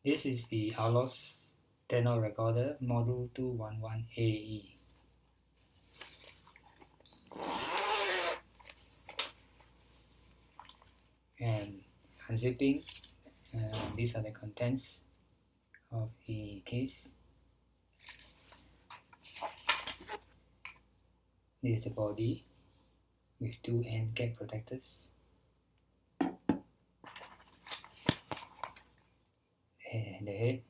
This is the Aulos tenor recorder model 211 E. And unzipping, these are the contents of the case. This is the body with two end cap protectors. And the head.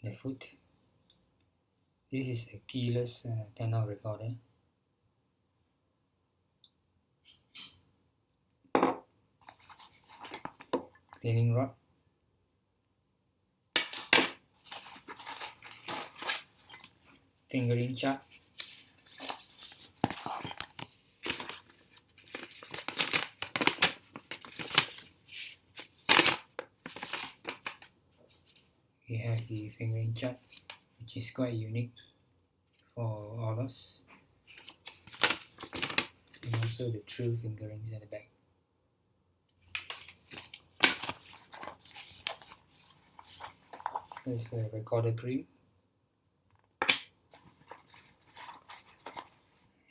The foot. This is a keyless tenor recorder. Cleaning rod. Fingering chart. We have the fingering chart, which is quite unique for Aulos, and also the true fingerings at the back. There's a recorder cream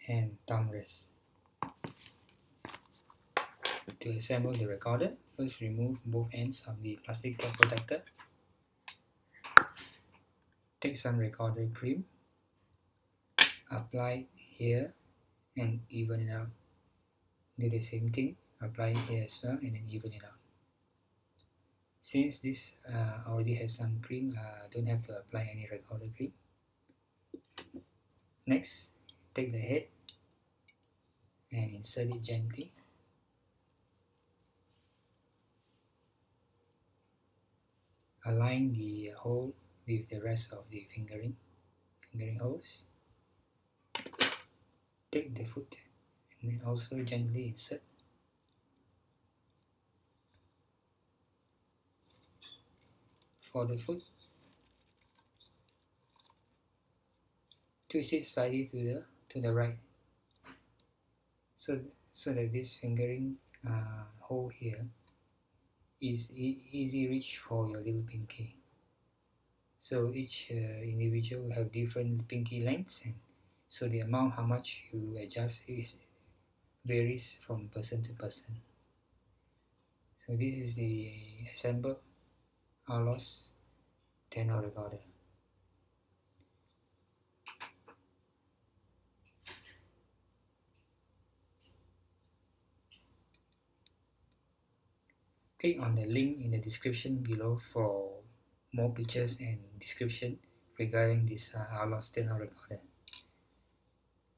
and thumb rest. To assemble the recorder, first remove both ends of the plastic cap protector. Take some recorder cream, apply here and even it out. Do the same thing, apply here as well and then even it out. Since this already has some cream, don't have to apply any recorder cream. Next, take the head and insert it gently. Align the hole with the rest of the fingering holes. Take the foot and then also gently insert. For the foot, twist it slightly to the right, so that this fingering hole here is easy reach for your little pinky. So each individual will have different pinky lengths, and so the amount how much you adjust varies from person to person. So this is the assembled Aulos tenor recorder. Click on the link in the description below for more pictures and description regarding this Aulos tenor recorder.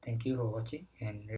Thank you for watching, and